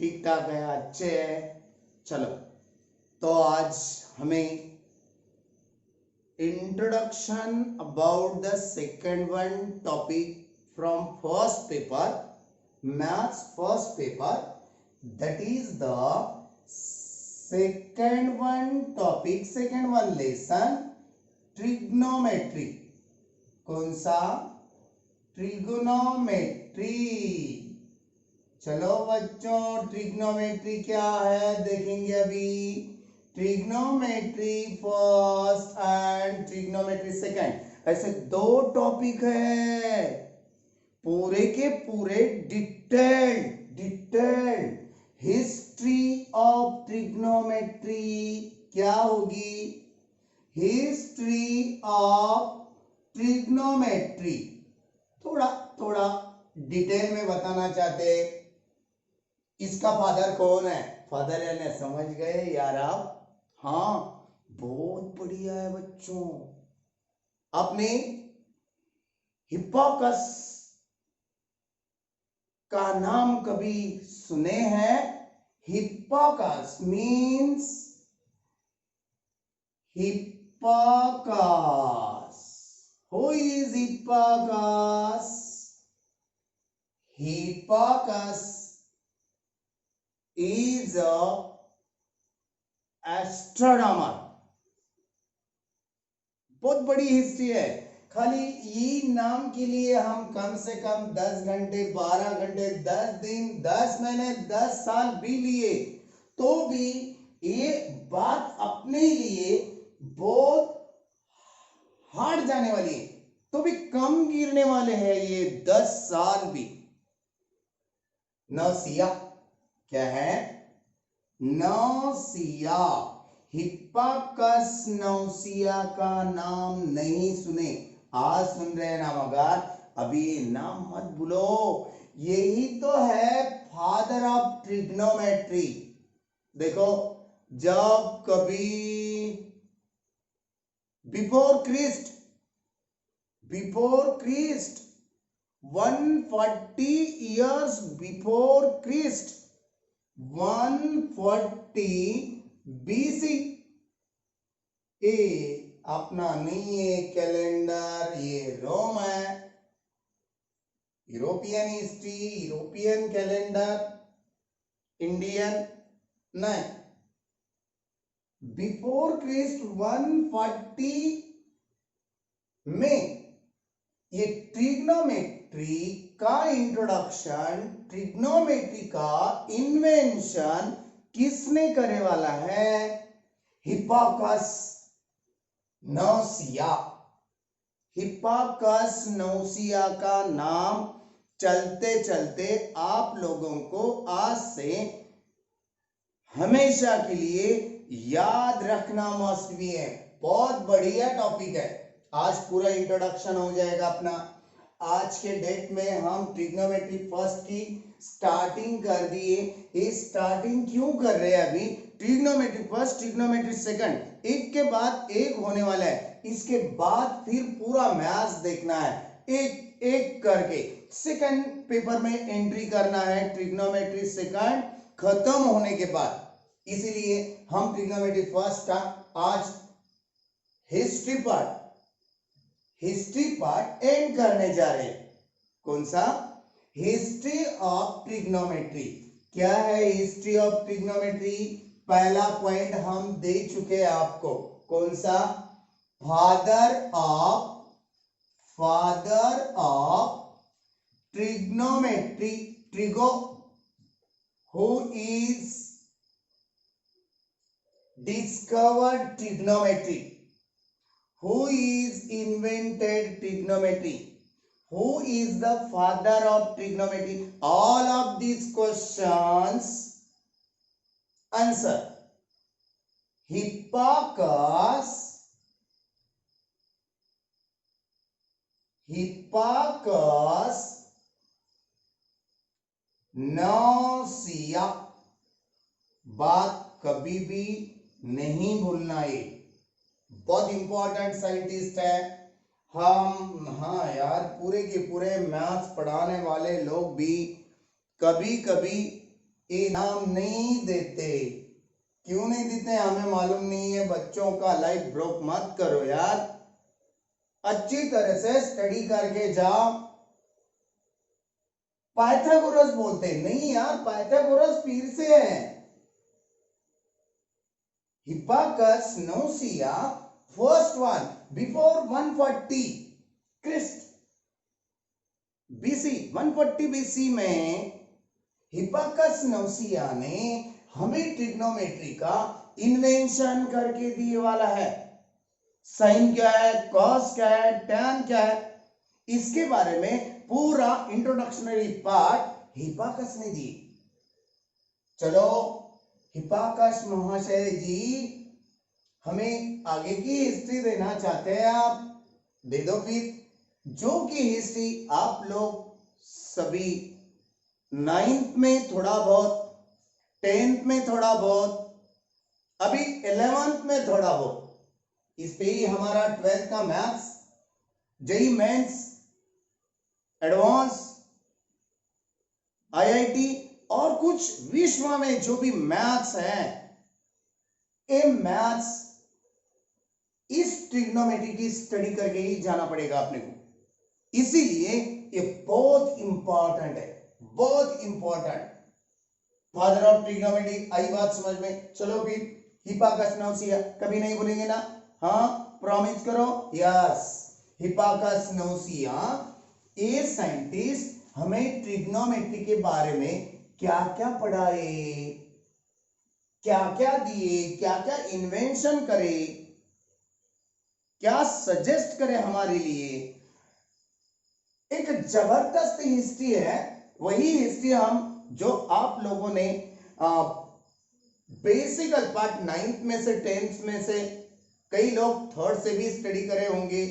ठीक ठाक है, अच्छे है। चलो, तो आज हमें introduction about the second one topic from first paper, maths first paper, that is the second one topic, second one lesson, trigonometry. कौन सा? ट्रिग्नोमेट्री। चलो बच्चों, ट्रिग्नोमेट्री क्या है देखेंगे अभी। Trigonometry first and trigonometry second, ऐसे दो टॉपिक है, पूरे के पूरे डिटेल्ड हिस्ट्री ऑफ ट्रिग्नोमेट्री क्या होगी? हिस्ट्री ऑफ ट्रिग्नोमेट्री थोड़ा डिटेल में बताना चाहते। इसका फादर कौन है? फादर यानी समझ गए यार आप? हाँ, बहुत बढ़िया है बच्चों। आपने हिप्पाकस का नाम कभी सुने हैं? हिप्पाकस means हिप्पाकस। Who is Hipparchus? Hipparchus is a astronomer. बहुत बड़ी हिस्ट्री है। खाली ये नाम के लिए हम कम से कम 10 घंटे, 12 घंटे, 10 दिन, 10 महीने, 10 साल भी लिए तो भी ये बात अपने लिए बहुत हार्ड जाने वाली है, तो भी कम गिरने वाले हैं ये 10 साल भी। नौसिया क्या है? नौसिया। हिप्पाकस नौसिया का नाम नहीं सुने? आज सुन रहे हैं ना? मगर अभी नाम मत भूलो, यही तो है फादर ऑफ ट्रिग्नोमेट्री। देखो, जब कभी before Christ 140 years before Christ, 140 BC, ये अपना नहीं है कैलेंडर, ये रोम है, European history, European calendar, Indian नहीं। बिफोर क्रिस्ट 140 में ये ट्रिग्नोमेट्री का इंट्रोडक्शन, ट्रिग्नोमेट्री का इन्वेंशन किसने करे वाला है? हिप्पाकस नौसिया। हिप्पाकस नौसिया का नाम चलते चलते आप लोगों को आज से हमेशा के लिए याद रखना मस्ट भी है। बहुत बढ़िया टॉपिक है। आज पूरा इंट्रोडक्शन हो जाएगा अपना। आज के डेट में हम ट्रिग्नोमेट्री फर्स्ट की स्टार्टिंग कर दिए। ये स्टार्टिंग क्यों कर रहे हैं अभी? ट्रिग्नोमेट्री फर्स्ट, ट्रिग्नोमेट्री सेकंड, एक के बाद एक होने वाला है। इसके बाद फिर पूरा मैथ्स देखना है, एक एक करके सेकंड पेपर में एंट्री करना है। ट्रिग्नोमेट्री सेकंड खत्म होने के बाद, इसीलिए हम ट्रिग्नोमेट्री फर्स्ट का आज हिस्ट्री पार्ट एंड करने जा रहे हैं। कौन सा? History of trigonometry. क्या है हिस्ट्री ऑफ ट्रिग्नोमेट्री? पहला पॉइंट हम दे चुके हैं आपको। कौन सा? Father of trigonometry, trigo, who is discovered trigonometry, who is invented trigonometry, who is the father of trigonometry? All of these questions answer. Hipparchus nausea. बात कभी भी नहीं भूलना, ये बहुत इंपॉर्टेंट साइंटिस्ट है। हम हाँ यार, पूरे के पूरे मैथ्स पढ़ाने वाले लोग भी कभी कभी इनाम नहीं देते। क्यों नहीं देते हमें मालूम नहीं है। बच्चों का लाइफ ब्रोक मत करो यार, अच्छी तरह से स्टडी करके जाओ। पाइथागोरस बोलते नहीं यार, पाइथागोरस पीर से है। हिप्पार्कस नोसिया first one before 140 Christ BC, 140 BC में हिप्पार्कस नोसिया ने हमें ट्रिग्नोमेट्री का इन्वेंशन करके दिए वाला है। साइन क्या है, कॉस क्या है, टैन क्या है, इसके बारे में पूरा इंट्रोडक्शनरी पार्ट हिप्पार्कस ने दी। चलो हिप्पार्कस महाशय जी हमें आगे की हिस्ट्री देना चाहते हैं आप, दे दो फिर। जो कि हिस्ट्री आप लोग सभी 9th में थोड़ा बहुत, 10th में थोड़ा बहुत, अभी 11th में थोड़ा बहुत, इस पे ही हमारा 12th का maths, JEE Mains, advance, IIT और कुछ विश्व में जो भी मैथ्स है, ये मैथ्स इस ट्रिग्नोमेट्री की स्टडी करके ही जाना पड़ेगा अपने को। इसीलिए ये बहुत इंपॉर्टेंट है, बहुत इंपॉर्टेंट। फादर ऑफ ट्रिग्नोमेट्री, आई बात समझ में। चलो फिर हिप्पार्कस नोसिया कभी नहीं भूलेंगे ना? हाँ प्रॉमिस करो। यस, हिप्पार्कस नोसिया ये साइंटिस्ट हमें ट्रिग्नोमेट्री के बारे में क्या क्या पढ़ाए, क्या क्या दिए, क्या क्या इन्वेंशन करे, क्या सजेस्ट करे हमारे लिए। एक जबरदस्त हिस्ट्री है। वही हिस्ट्री हम जो आप लोगों ने बेसिक पार्ट 9th में से 10th में से, कई लोग 3rd से भी स्टडी करे होंगे,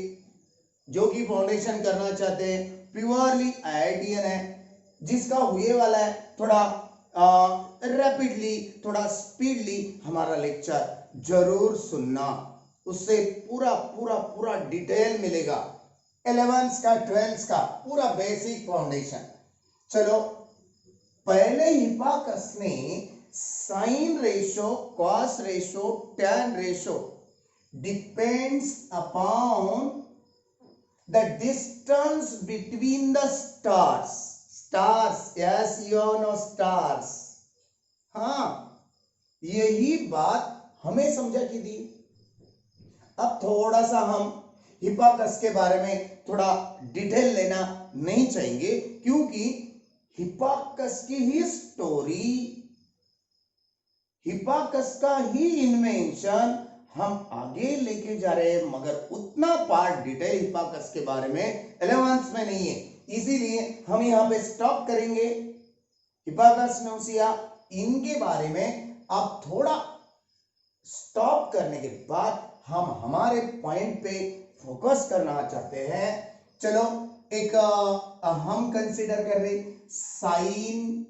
जो कि फाउंडेशन करना चाहते हैं, प्योरली आईआईटीएन है, जिसका हुए वाला है थोड़ा रैपिडली, थोड़ा स्पीडली हमारा लेक्चर जरूर सुनना, उससे पूरा पूरा पूरा डिटेल मिलेगा। 11th का 12th का पूरा बेसिक फाउंडेशन। चलो पहले हिप्पार्कस ने sine ratio, cos ratio, tan ratio depends upon the distance between the stars. Stars, yes you know stars. हाँ यही बात हमें समझा की दी। अब थोड़ा सा हम हिप्पार्कस के बारे में थोड़ा डिटेल लेना नहीं चाहेंगे, क्योंकि हिप्पार्कस की ही स्टोरी, हिप्पार्कस का ही इन्वेंशन हम आगे लेके जा रहे हैं, मगर उतना पार्ट डिटेल हिप्पार्कस के बारे में 11th में नहीं है, इसीलिए हम यहाँ पे स्टॉप करेंगे। हिप्पार्कस नोसिया इनके बारे में आप थोड़ा स्टॉप करने के बाद हम हमारे पॉइंट पे फोकस करना चाहते हैं। चलो एक हम कंसीडर कर रहे साइन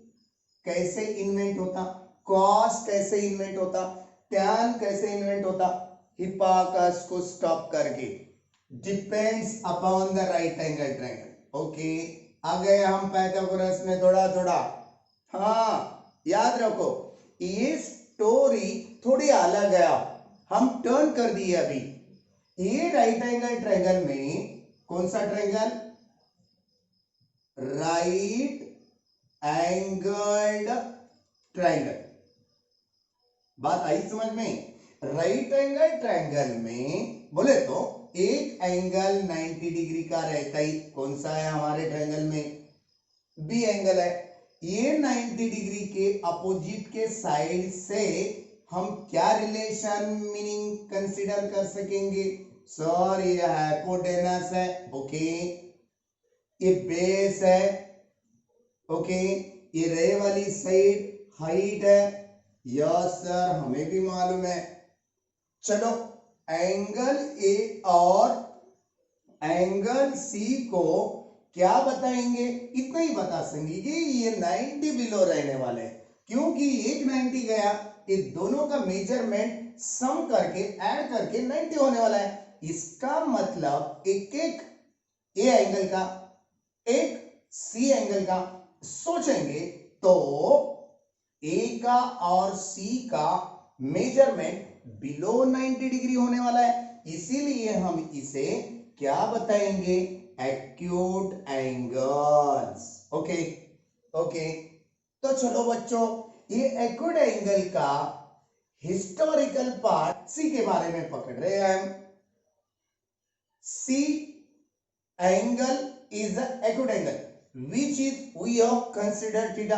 कैसे इन्वेंट होता, कॉस कैसे इन्वेंट होता, टैन कैसे इन्वेंट होता। हिप्पार्कस को स्टॉप करके depends upon the right angle triangle. Okay आ गए हम पाइथागोरस में थोड़ा थोड़ा। हाँ याद रखो ये स्टोरी थोड़ी अलग है, हम टर्न कर दिए अभी। ये राइट एंगल ट्रायंगल में कौन सा ट्रायंगल? Right angled triangle. बात आई समझ में? राइट एंगल ट्रायंगल में बोले तो एक एंगल 90 डिग्री का रहता ही, कौन सा है हमारे ट्रायंगल में? बी एंगल है। ये 90 डिग्री के अपोजिट के साइड से हम क्या रिलेशन मीनिंग कंसीडर कर सकेंगे? सर ये हाइपोटेनस है, ओके, ये बेस है, ओके, ये रे वाली साइड हाइट है, यस सर हमें भी मालूम है। चलो एंगल ए और एंगल सी को क्या बताएंगे? इतना ही बता सकेंगे कि ये 90 बिलो रहने वाले हैं, क्योंकि एक 90 गया, ये दोनों का मेजरमेंट सम करके ऐड करके 90 होने वाला है। इसका मतलब एक एक ए एंगल का, एक सी एंगल का सोचेंगे तो ए का और सी का मेजरमेंट बिलो 90 डिग्री होने वाला है, इसीलिए हम इसे क्या बताएंगे, एक्यूट एंगल्स। ओके ओके, तो चलो बच्चों, ये एक्यूट एंगल का हिस्टोरिकल पार्ट सी के बारे में पकड़ रहे हैं हम। C angle is the acute angle which is we have considered theta.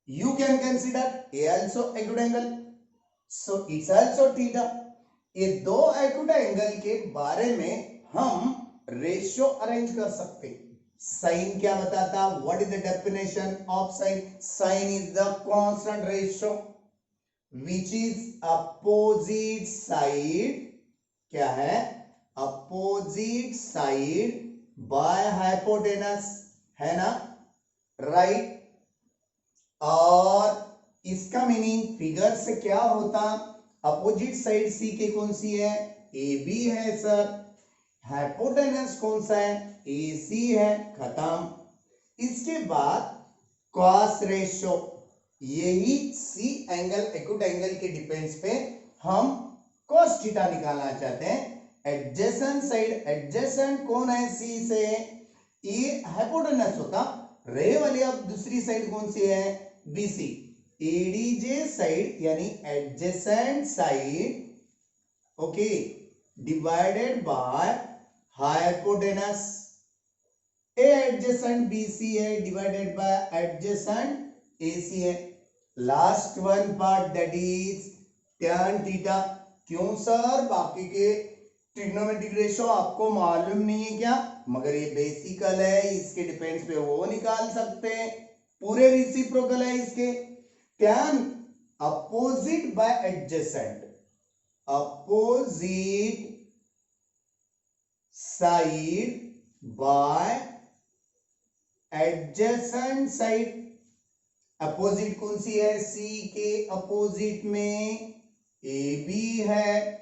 You can consider a also acute angle, so it's also theta. ये दो acute angle के बारे में हम रेशियो अरेंज कर सकते। साइन क्या बताता, what is the definition of sine, sine is the constant ratio which is opposite side, क्या है, opposite side बाय हाइपोटेनस, है ना, राइट। और इसका मीनिंग फिगर से क्या होता, अपोजिट साइड सी के कौन सी है, ए बी है सर, हाइपोटेनस कौन सा है, ए सी है, खत्म। इसके बाद कॉस रेशियो, यही सी एंगल एक्यूट एंगल के डिपेंड्स पे हम कॉस थीटा निकालना चाहते हैं। एडजेसेंट साइड, एडजेसेंट कौन है सी से, ये हाइपोटेनस होता, रे वाली अब दूसरी साइड कौन सी है, बीसी। एडीजे साइड यानी adjacent side, okay, divided by hypotenuse, A adjacent BC है डिवाइडेड बाय एडजेसेंट एसी है। Last one part that is tan theta. क्यों सर, बाकी के ट्रिग्नोमेट्रिक रेशियो आपको मालूम नहीं है क्या, मगर ये बेसिकल है, इसके डिपेंड्स पे वो निकाल सकते हैं, पूरे रेसिप्रोकल है इसके। tan opposite bye adjacent, opposite side by adjacent side. Opposite कौन सी है, सी के अपोजिट में ए बी है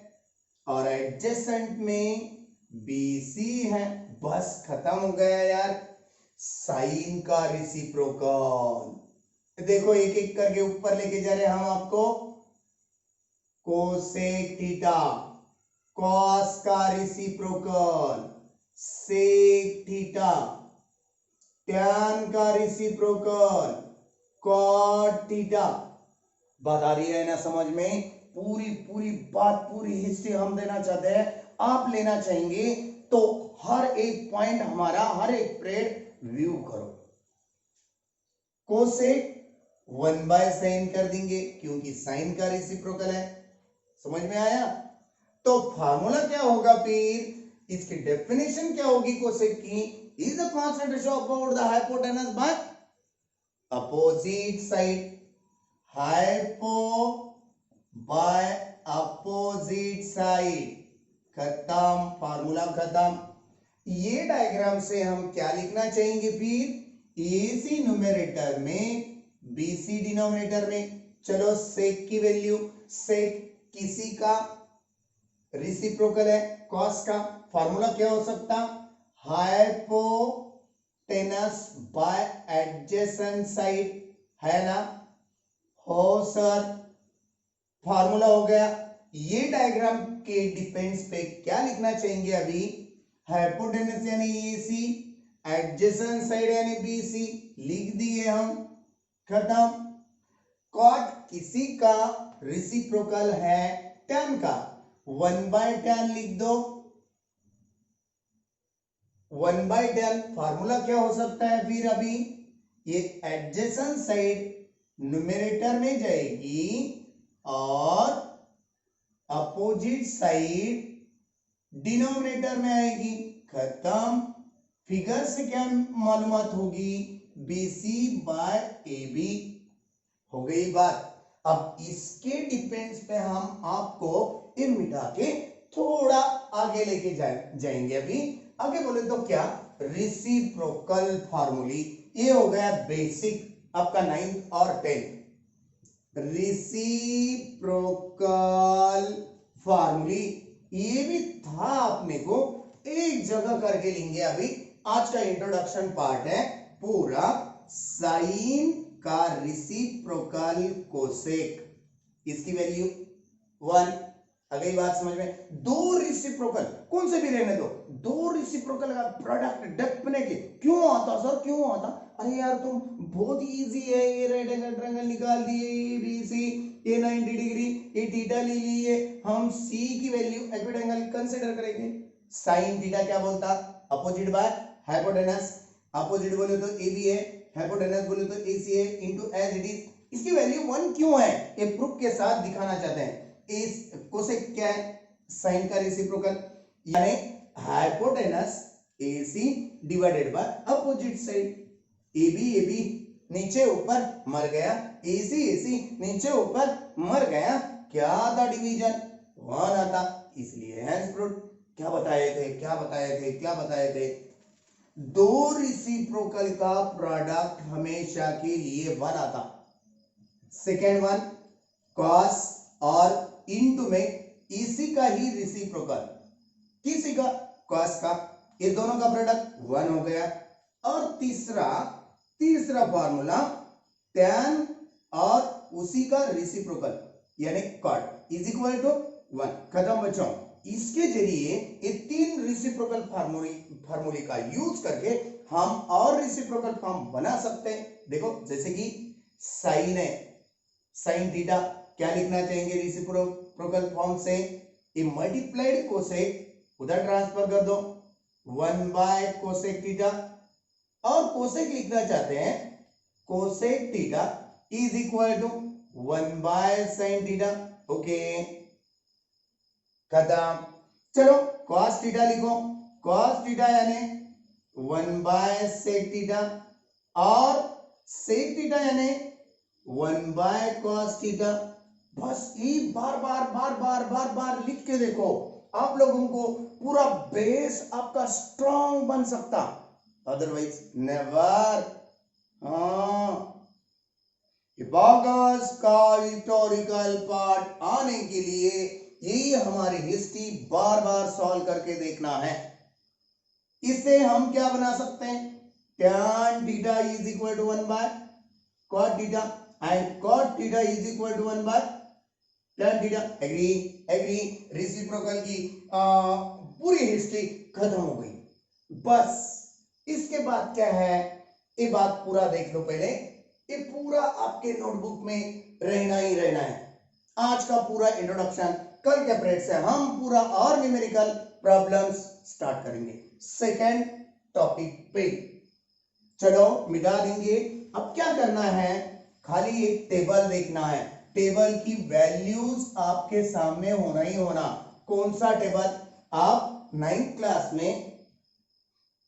और एडजेसेंट में बीसी है, बस खत्म हो गया यार, साइन का रेसिप्रोकल। देखो एक एक करके ऊपर लेके जा रहे हम आपको, कोसेक थीटा, कॉस का रेसिप्रोकल, सेक थीटा, टैन का रेसिप्रोकल, कॉट थीटा। बात आ रही है ना समझ में, पूरी पूरी बात, पूरी हिस्ट्री हम देना चाहते हैं, आप लेना चाहेंगे तो हर एक पॉइंट हमारा, हर एक पीरियड व्यू करो। कोसेक 1/sin कर देंगे क्योंकि साइन का रेसिप्रोकल है, समझ में आया। तो फार्मूला क्या होगा फिर, इसकी डेफिनेशन क्या होगी कोसेक की, is the constant ratio about the hypotenuse by opposite side, hypo by opposite side, खत्म, फार्मूला खत्म। ये डायग्राम से हम क्या लिखना चाहेंगे फिर, एसी न्यूमेरेटर में बीसी डिनोमिनेटर में। चलो सेक की वैल्यू, सेक किसी का रेसिप्रोकल है कॉस का, फार्मूला क्या हो सकता, हाइपोटेनस बाय एडजेसेंट साइड, है ना, हो सर, फार्मूला हो गया। ये डायग्राम के डिपेंड्स पे क्या लिखना चाहेंगे अभी, हाइपोटेनस यानी एसी, एडजेसेंट साइड यानी बीसी, लिख दिए हम, खत्म। कॉट किसी का रेसिप्रोकल है tan का, 1/tan लिख दो, 1/tan। फार्मूला क्या हो सकता है फिर अभी, ये एडजेसेंट साइड न्यूमेरेटर में जाएगी और अपोजिट साइड डिनोमिनेटर में आएगी, खत्म। फिगर से क्या मालूमात होगी, बीसी बाय ए बी, हो गई बात। अब इसके डिपेंड्स पे हम आपको ये मिटा के थोड़ा आगे लेके जाएंगे। अभी आगे बोले तो क्या, रेसिप्रोकल फार्मूली, ये हो गया बेसिक आपका 9th और 10th। रेसिप्रोकल फार्मूली ये भी था अपने को, एक जगह करके लेंगे। अभी आज का इंट्रोडक्शन पार्ट है पूरा साइन का रेसिप्रोकल कोसेक, इसकी वैल्यू 1। अगली बात समझ में, दो रेसिप्रोकल कौन से भी रहने दो, दो रेसिप्रोकल का प्रोडक्ट डेफिनेटली क्यों आता सर, क्यों आता? अरे यार तुम बहुत इजी है, ये राइट एंगल ट्रायंगल निकाल दिए, ए बी सी, ये 90 डिग्री, ये थीटा ले लिए, हम सी की वैल्यू एक्यूट एंगल कंसीडर करेंगे। साइन थीटा क्या बोलता, अपोजिट बाय हाइपोटेनस, अपोजिट बोले तो ए बी है, हाइपोटेनस बोले तो ए सी है, इनटू एज इट इज। इसकी वैल्यू 1 क्यों है, ये प्रूफ के साथ दिखाना चाहते हैं। इस कोसेक क्या है, साइन का रेसिप्रोकल, यानी hypotenuse AC divided by opposite side. AB नीचे ऊपर मर गया, AC नीचे ऊपर मर गया, क्या आता डिवीजन, 1 आता। इसलिए हेंस प्रूफ। क्या बताए थे, दो रेसिप्रोकल का प्रोडक्ट हमेशा के लिए 1 आता। सेकेंड वन, कॉस और इनटू में इसी का ही रेसिप्रोकल, किसी का, कॉस का, ये दोनों का प्रोडक्ट 1 हो गया। और तीसरा फॉर्मूला tan और उसी का रेसिप्रोकल यानी cot इज इक्वल टू 1। खत्म बच्चों। इसके जरिए ये 3 रेसिप्रोकल फार्मूले का यूज करके हम और रेसिप्रोकल फॉर्म बना सकते हैं। देखो जैसे कि साइन है, साइन थीटा क्या लिखना चाहेंगे रेसिप्रोकल फॉर्म से, ये मल्टीप्लाइड कोसेक उधर ट्रांसफर कर दो, 1 बाय कोसेक थीटा, और कोसेक लिखना चाहते हैं cosec theta is equal to 1 by sine theta. Okay खत्म। चलो कॉस थीटा लिखो, कॉस थीटा यानी 1 बाय सेक थीटा, और सेक थीटा यानी 1 बाय कॉस थीटा। बस ये बार लिख के देखो, आप लोगों को पूरा बेस आपका स्ट्रांग बन सकता, अदरवाइज नेवर। हिपोक्रेट्स का हिस्टोरिकल पार्ट आने के लिए यही हमारी हिस्ट्री बार बार सॉल्व करके देखना है। इससे हम क्या बना सकते हैं, tan theta is equal to 1 by cot theta and cot theta is equal to 1 by tan theta. Agree. Reciprocal की पूरी हिस्ट्री खत्म हो गई। बस इसके बाद क्या है, ये बात पूरा देख लो पहले, ये पूरा आपके नोटबुक में रहना ही रहना है। आज का पूरा इंट्रोडक्शन, कल के पीरियड से हम पूरा और न्यूमेरिकल प्रॉब्लम्स स्टार्ट करेंगे सेकेंड टॉपिक पे। चलो मिटा देंगे। अब क्या करना है, खाली एक टेबल देखना है, टेबल की वैल्यूज आपके सामने होना ही होना। कौन सा टेबल, आप 9th क्लास में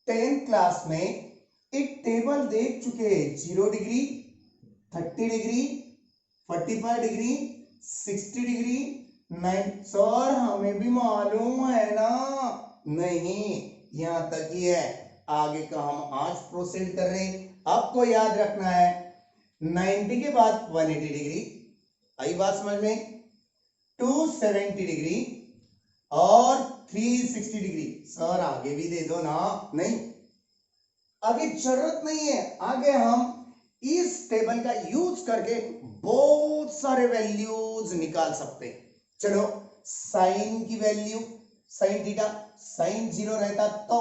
10th क्लास में एक टेबल देख चुके हैं, 0 degree, 30 degree, 45 degree, 60 degree, 9। Sir हमें भी मालूम है ना, नहीं यहां तक ही है, आगे का हम आज प्रोसीड कर रहे हैं। आपको याद रखना है 90 के बाद 180 डिग्री, आई बात समझ में, 270 डिग्री और 360 डिग्री। सर आगे भी दे दो ना, नहीं आगे जरूरत नहीं है, आगे हम इस टेबल का यूज करके बहुत सारे वैल्यूज निकाल सकते हैं। चलो साइन की वैल्यू, साइन थीटा, साइन 0 रहता तो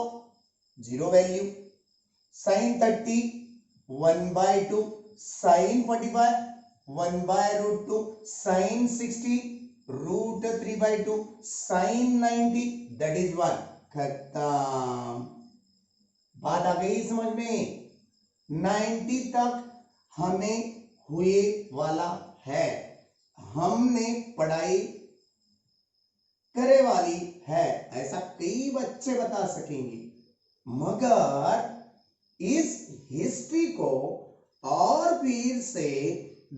0 value, sine 30 1/2, sine 45 1/√2, sine 60 √3/2, sine 90 that is 1। खत्म, बात आ गई समझ में। 90 तक हमें हुए वाला है, हमने पढ़ाई करे वाली है, ऐसा कई बच्चे बता सकेंगे। मगर इस हिस्ट्री को और फिर से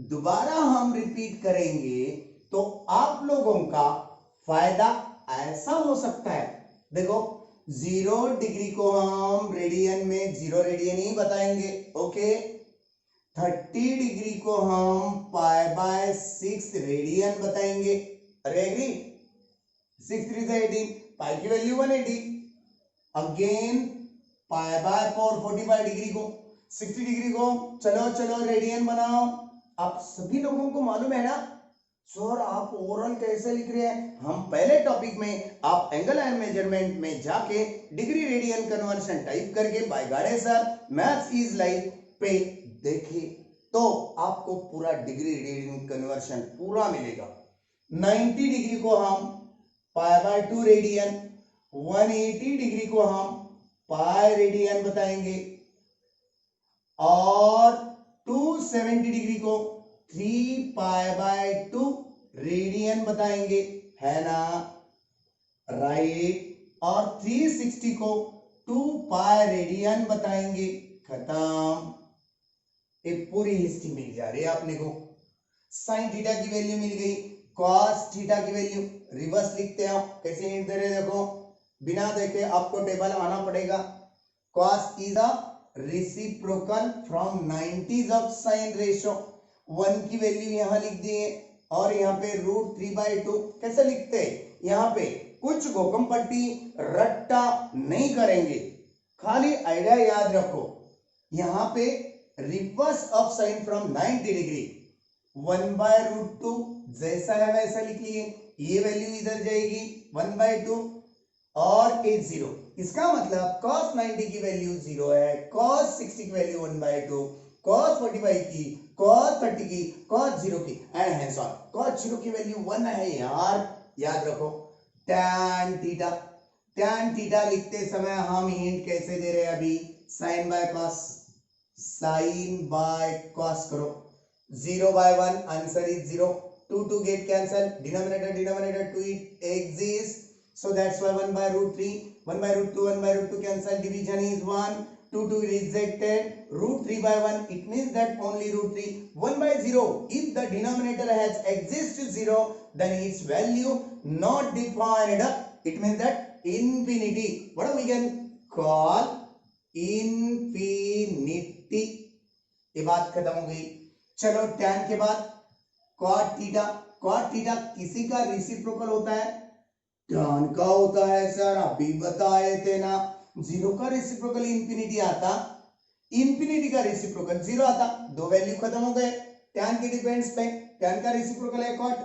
दोबारा हम रिपीट करेंगे तो आप लोगों का फायदा ऐसा हो सकता है। देखो 0 डिग्री को हम रेडियन में 0 रेडियन ही बताएंगे, ओके। 30 डिग्री को हम π/6 रेडियन बताएंगे, अरे एग्री। 6 3 से 18, पाई की वैल्यू 180। अगेन π/4 45 डिग्री को 60 डिग्री को चलो चलो रेडियन बनाओ। आप सभी लोगों को मालूम है ना सर आप ओवरऑल कैसे लिख रहे हैं, हम पहले टॉपिक में आप एंगल एंड मेजरमेंट में जाके डिग्री रेडियन कन्वर्शन टाइप करके बाय गाड़े सर मैथ्स इज लाइफ पे देखिए तो आपको पूरा डिग्री रेडियन कन्वर्शन पूरा मिलेगा। 90 डिग्री को हम पाई बाय 2 रेडियन, 180 डिग्री को हम पाई रेडियन बताएंगे और 270 डिग्री को 3 पाई बाय 2 रेडियन बताएंगे, है ना राइट। और 360 को 2 पाई रेडियन बताएंगे, खत्म। एक पूरी हिस्ट्री मिल जा रही है आपने को। साइन थीटा की वैल्यू मिल गई, कॉस थीटा की वैल्यू रिवर्स लिखते हैं आप, कैसे हिंट दे रहे देखो, बिना देखे आपको टेबल आना पड़ेगा। Cos is a reciprocal from 90s of sine ratio, 1 की वैल्यू यहां लिख दिए और यहाँ पे √3/2 कैसे लिखते हैं, यहाँ पे कुछ गोकम पट्टी रट्टा नहीं करेंगे, खाली आइडिया याद रखो। यहाँ पे reverse of sine from 90 degree 1/√2 जैसा है वैसा लिख लिए, ये वैल्यू इधर जाएगी 1/2 और एक 0, इसका मतलब cos 90 की वैल्यू 0 है, cos 60 की वैल्यू 1/2, cos 45 की, cos 30 की, cos 0 की एंड हैंस ऑन। cos 0 की वैल्यू 1 है यार, याद रखो। tan थीटा लिखते समय हम हिंट कैसे दे रहे हैं अभी, sin by cos, sin by cos करो, 0/1 answer is 0, 2 get cancel, denominator 2 it exists, so that's why 1/√3, 1/√2, 1/√2 cancel, division is 1, 2 rejected, √3/1 it means that only √3, 1/0 if the denominator has exist 0 then its value not defined, it means that infinity, what we can call infinity। ये बात खत्म हो गई। चलो tan के बाद cot theta किसी का रेसिप्रोकल होता है, tan का होता है सर, अभी बताए थे ना। 0 का रेसिप्रोकल इंफिनिटी आता, इंफिनिटी का रेसिप्रोकल 0 आता, दो वैल्यू खत्म हो गए। tan के डिपेंड्स पे, tan का रेसिप्रोकल है cot,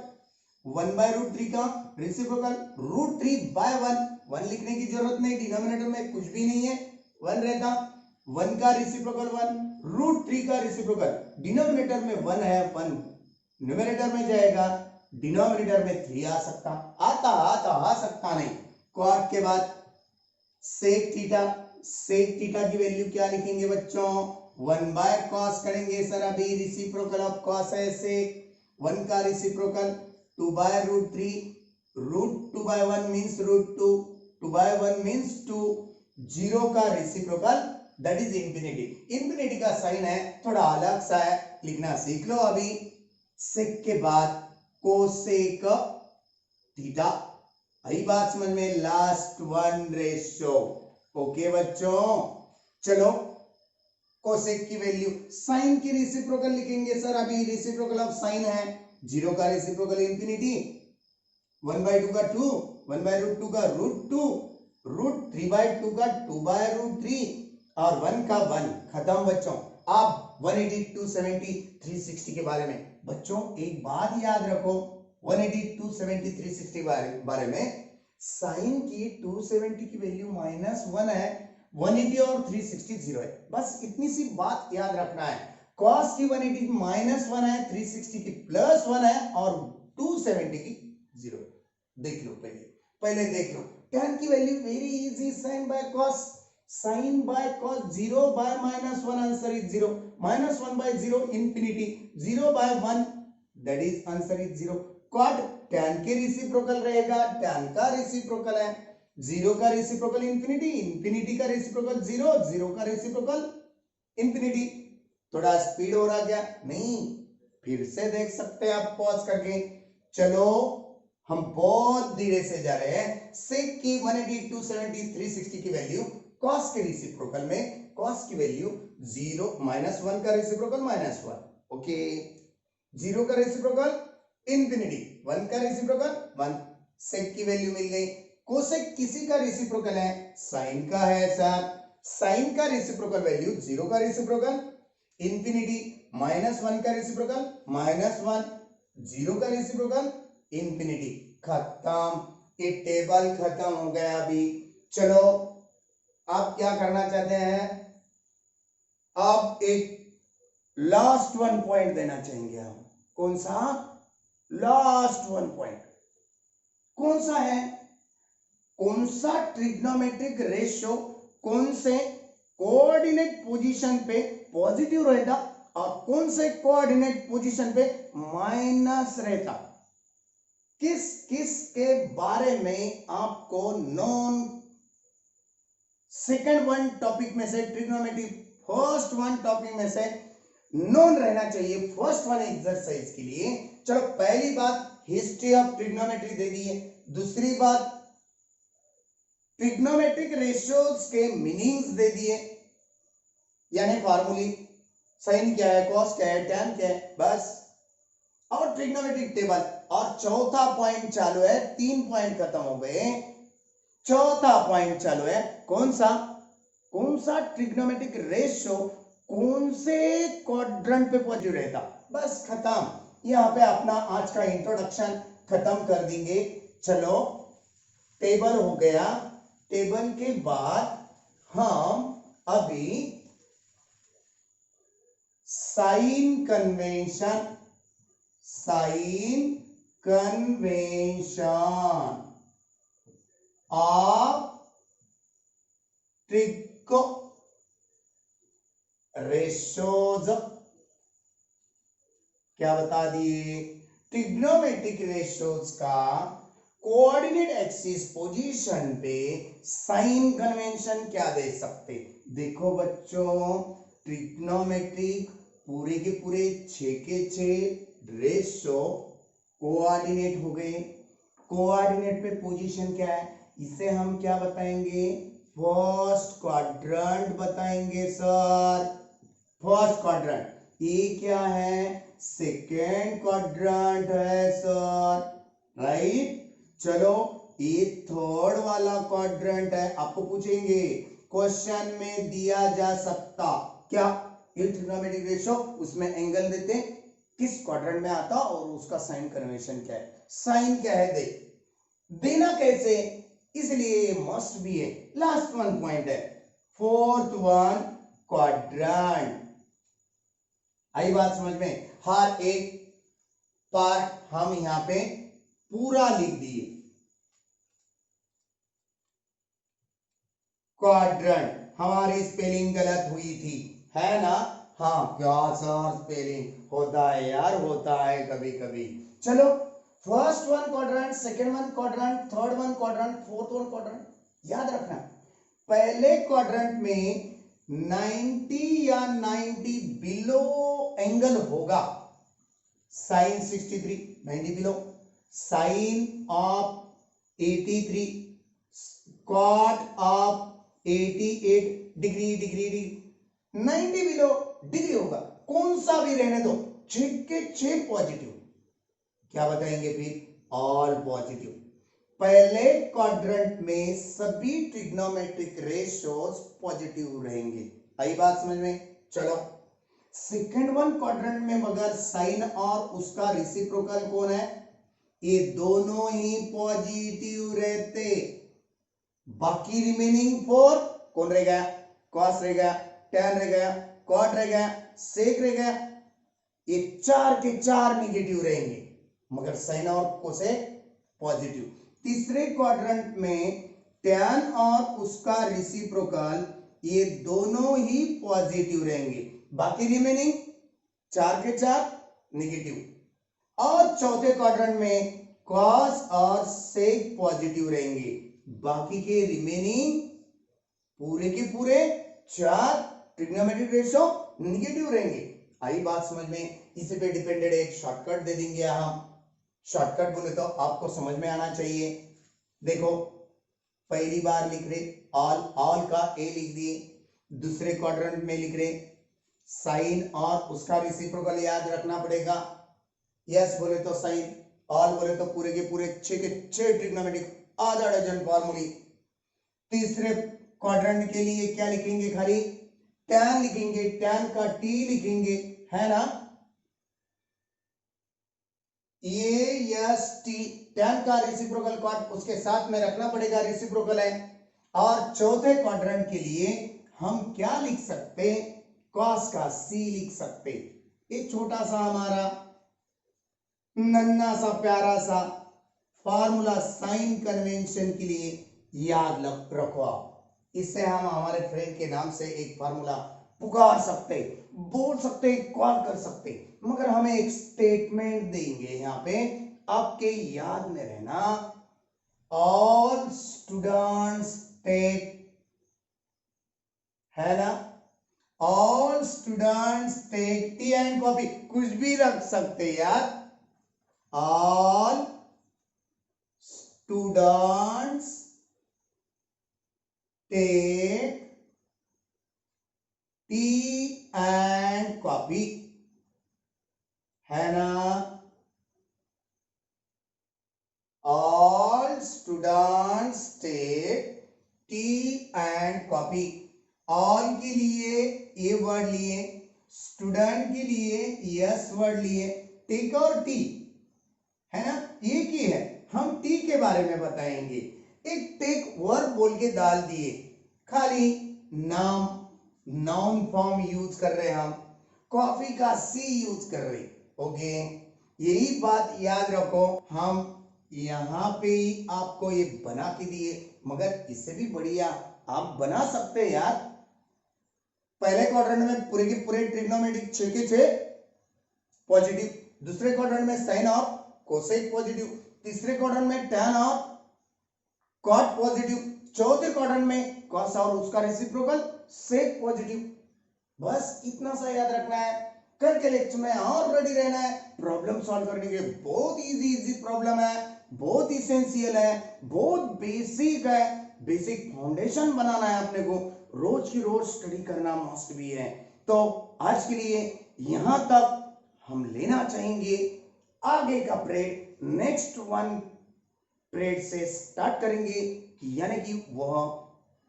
1/√3 का रेसिप्रोकल √3/1, 1 लिखने की जरूरत नहीं, डिनोमिनेटर में कुछ भी नहीं है, 1 रहता, 1 का रेसिप्रोकल 1, √3 का रेसिप्रोकल डिनोमिनेटर में 1 है, 1 न्यूमरेटर में जाएगा, डिनोमिनेटर में 3 आ सकता, आ सकता नहीं। cot के बाद sec थीटा की वैल्यू क्या लिखेंगे बच्चों, 1/cos करेंगे सर, अभी रेसिप्रोकल ऑफ cos है sec, 1 का रेसिप्रोकल 2/√3, √2/1 मींस √2, 2/1 मींस 2, 0 का reciprocal that is infinity. Infinity का साइन है थोड़ा अलग सा है, लिखना सीख लो अभी। सेक के बाद कोसेक थीटा, आई बात समझ में, लास्ट वन रेशियो, ओके बच्चों। चलो कोसेक की वैल्यू, साइन की रेसिप्रोकल लिखेंगे सर, अभी रेसिप्रोकल ऑफ साइन है, 0 का रेसिप्रोकल इंफिनिटी, 1/2 का 2, 1/√2 का √2, √3/2 का 2/√3 और 1 का 1, खत्म बच्चों। अब 180, 270, 360 के बारे में बच्चों एक बात याद रखो, 180, 270, 360 बारे में, साइन की 270 की वैल्यू -1 है, 180 और 360 0 है, बस इतनी सी बात याद रखना है। cos की 180 की -1 है, 360 की +1 है और 270 की 0 है। देख लो पहले देख लो। tan की value very easy, sin by cos, sin by cos 0/-1 answer is 0, -1/0 infinity, 0/1 that is answer is 0। cot tan के रेसिप्रोकल रहेगा, tan का रेसिप्रोकल है, 0 का रेसिप्रोकल इंफिनिटी, इंफिनिटी का रेसिप्रोकल 0, 0 का रेसिप्रोकल इंफिनिटी। थोड़ा स्पीड हो रहा क्या, नहीं, फिर से देख सकते हैं आप पॉज करके। चलो हम बहुत धीरे से जा रहे हैं। सेक की 180, 270, 360 की वैल्यू cos के रेसिप्रोकल में, cos की वैल्यू 0, -1 का रेसिप्रोकल -1, ओके, 0 का रेसिप्रोकल इंफिनिटी, 1 का रेसिप्रोकल 1, सेक की वैल्यू मिल गई। कोसेक किसी का रेसिप्रोकल है, साइन का है सर, साइन का रेसिप्रोकल वैल्यू 0 का रेसिप्रोकल इंफिनिटी, -1 का रेसिप्रोकल -1, 0 का रेसिप्रोकल इंफिनिटी। खत्म, ये टेबल खत्म हो गया। अभी चलो आप क्या करना चाहते हैं, अब एक लास्ट वन पॉइंट देना चाहेंगे हम। कौन सा लास्ट वन पॉइंट कौन सा है? कौन सा ट्रिग्नोमेट्रिक रेशियो कौन से कोऑर्डिनेट पोजीशन पे पॉजिटिव रहता और कौन से कोऑर्डिनेट पोजीशन पे माइनस रहता? किस किस के बारे में आपको नॉन सेकंड वन टॉपिक में से, ट्रिग्नोमेट्री फर्स्ट वन टॉपिक में से नॉन रहना चाहिए फर्स्ट वन एक्सरसाइज के लिए। चलो पहली बात हिस्ट्री ऑफ ट्रिग्नोमेट्री दे दी है। दूसरी बात ट्रिग्नोमेट्रिक रेशियोज के मीनिंग्स दे दिए, यानी फार्मूली, साइन क्या है, कॉस क्या है, टैन क्या है, बस, और ट्रिग्नोमेट्रिक टेबल। और चौथा पॉइंट चालू है, 3 पॉइंट खत्म हो गए, चौथा पॉइंट चालू है। कौन सा ट्रिग्नोमेट्रिक रेशियो कौन से क्वाड्रेंट पे पॉजिटिव रहता? बस खत्म। यहां पे अपना आज का इंट्रोडक्शन खत्म कर देंगे। चलो टेबल हो गया, टेबल के बाद हम अभी sign convention of trigno ratios क्या बता दिए? ट्रिग्नोमेट्रिक रेशियोज का कोऑर्डिनेट एक्सिस पोजीशन पे साइन कन्वेंशन क्या दे सकते? देखो बच्चों, ट्रिग्नोमेट्रिक पूरे के पूरे 6 के 6 रेशियो कोऑर्डिनेट हो गए। कोऑर्डिनेट पे पोजीशन क्या है, इसे हम क्या बताएंगे? फर्स्ट क्वाड्रेंट बताएंगे सर। फर्स्ट क्वाड्रेंट, ये क्या है? सेकेंड क्वाड्रेंट है सर, राइट। चलो ये थर्ड वाला क्वाड्रेंट है। आपको पूछेंगे क्वेश्चन में दिया जा सकता क्या ये ट्रिग्नोमेट्रिक रेशियो, उसमें एंगल देते किस क्वाड्रेंट में आता और उसका साइन कन्वेंशन क्या है, साइन क्या है, देना कैसे, इसलिए ये मस्ट भी है। लास्ट वन पॉइंट है, फोर्थ वन क्वाड्रेंट। आई बात समझ में? हर एक पार्ट हम यहां पे पूरा लिख दिए। क्वाड्रेंट, हमारी स्पेलिंग गलत हुई थी, है ना? हाँ क्या सर, स्पेलिंग होता है यार, होता है कभी कभी। चलो first one quadrant, second one quadrant, third one quadrant, fourth one quadrant. याद रखना पहले क्वाड्रेंट में 90 या 90 बिलो एंगल होगा, sine 63 90 below, sine of 83, cot of 88 degree 90 below degree होगा। कौन सा भी रहने दो, 6 के 6 पॉजिटिव। क्या बताएंगे फिर? All positive. पहले क्वाड्रेंट में सभी ट्रिग्नोमेट्रिक रेशियोज पॉजिटिव रहेंगे। आई बात समझ में? चलो सेकंड वन क्वाड्रेंट में मगर साइन और उसका रेसिप्रोकल कौन है, ये दोनों ही पॉजिटिव रहते। बाकी रिमेनिंग 4 कौन रह गया? कॉस रह गया, टैन रह गया, कॉट रह गया, सेक रह गया। ये 4 के 4 निगेटिव रहेंगे, मगर साइन और कोसेक पॉजिटिव। तीसरे क्वाड्रेंट में टैन और उसका रेसिप्रोकल ये दोनों ही पॉजिटिव रहेंगे, बाकी रिमेनिंग 4 के 4 निगेटिव। और चौथे क्वाड्रेंट में कॉस और सेक पॉजिटिव रहेंगे, बाकी के रिमेनिंग पूरे के पूरे 4 ट्रिग्नोमेट्रिक रेशियो निगेटिव रहेंगे। आई बात समझ में? इसी पे डिपेंडेड एक शॉर्टकट दे देंगे। हम शॉर्टकट बोले तो आपको समझ में आना चाहिए। देखो पहली बार लिख रहे ऑल का ए लिख दिए, दूसरे क्वाड्रेंट में लिख रहे साइन और उसका रेसिप्रोकल याद रखना पड़ेगा। यस बोले तो साइन, ऑल बोले तो पूरे के पूरे 6 के 6 ट्रिग्नोमेट्रिक, आधा डजन फॉर्मूली। तीसरे क्वाड्रेंट के लिए क्या लिखेंगे, खाली tan लिखेंगे, tan का t लिखेंगे, है ना, ये यस टी, tan का रेसिप्रोकल क्वाड उसके साथ में रखना पड़ेगा, रेसिप्रोकल है। और चौथे क्वाड्रेंट के लिए हम क्या लिख सकते, cos का c लिख सकते। एक छोटा सा हमारा नन्ना सा प्यारा सा फार्मूला साइन कन्वेंशन के लिए याद रखो आप। इससे हम हमारे फ्रेंड के नाम से एक फार्मूला पुकार सकते, बोल सकते, कॉल कर सकते, मगर हमें एक स्टेटमेंट देंगे यहाँ पे, आपके याद में रहना, ऑल स्टूडेंट्स टेक, है ना, all students take T and copy, कुछ भी रख सकते यार, all students take T and copy, है ना, all students take T and copy. All के लिए ए वर्ड लिए, स्टूडेंट के लिए यस वर्ड लिए, टेक और टी, है ना, एक ही है, हम टी के बारे में बताएंगे। एक टेक वर्ब बोल के डाल दिए, खाली नाम नाउन फॉर्म यूज कर रहे हैं हम, कॉफी का सी यूज कर रहे, ओके, यही बात याद रखो। हम यहाँ पे ही आपको ये बना के दिए, मगर इससे भी बढ़िया आप बना सकते हैं यार। पहले क्वाड्रेंट में पूरे के पूरे ट्रिग्नोमेट्रिक 6 के 6 पॉजिटिव, दूसरे क्वाड्रेंट में साइन और कोसेक पॉजिटिव, तीसरे क्वाड्रेंट में tan और कॉट पॉजिटिव, चौथे क्वाड्रेंट में कॉस और उसका रेसिप्रोकल सेक पॉजिटिव। बस इतना सा याद रखना है, कल के लेक्चर में और रेडी रहना है प्रॉब्लम सॉल्व करने के। बहुत इजी प्रॉब्लम है, बहुत इसेंशियल है, बहुत बेसिक है, बेसिक फाउंडेशन बनाना है अपने को, रोज की रोज स्टडी करना मस्ट भी है। तो आज के लिए यहां तक हम लेना चाहेंगे, आगे का पीरियड नेक्स्ट वन पीरियड से स्टार्ट करेंगे, यानी कि वह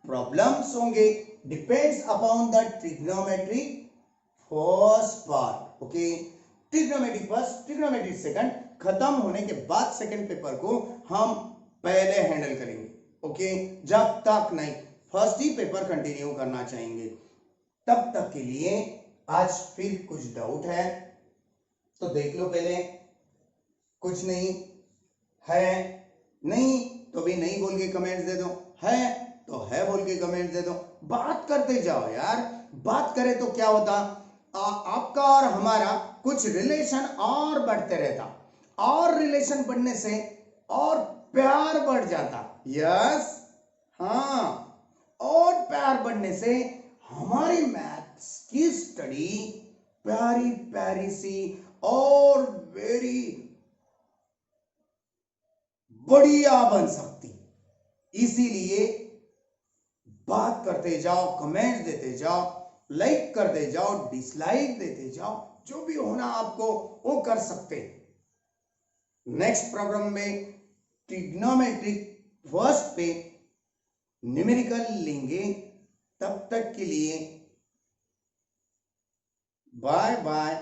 प्रॉब्लम्स होंगे depends upon the trigonometry first part, okay, trigonometry first, trigonometry second, खत्म होने के बाद सेकंड पेपर को हम पहले हैंडल करेंगे, ओके, जब तक नहीं फर्स्ट ही पेपर कंटिन्यू करना चाहेंगे। तब तक के लिए आज फिर कुछ डाउट है तो देख लो पहले, कुछ नहीं है, नहीं तो भी नहीं बोल के कमेंट्स दे दो, है तो है बोल के कमेंट दे दो, बात करते जाओ यार, बात करें तो क्या होता, आपका और हमारा कुछ रिलेशन और बढ़ते रहता, और रिलेशन बढ़ने से और प्यार बढ़ जाता, यस, हाँ, और प्यार बढ़ने से हमारी मैथ्स की स्टडी प्यारी प्यारी सी और वेरी बढ़िया बन सकती। इसीलिए बात करते जाओ, कमेंट्स देते जाओ, लाइक करते जाओ, डिसलाइक देते जाओ, जो भी होना आपको वो कर सकते। नेक्स्ट प्रॉब्लम में ट्रिग्नोमेट्रिक फर्स्ट पे न्यूमेरिकल लेंगे, तब तक के लिए बाय बाय।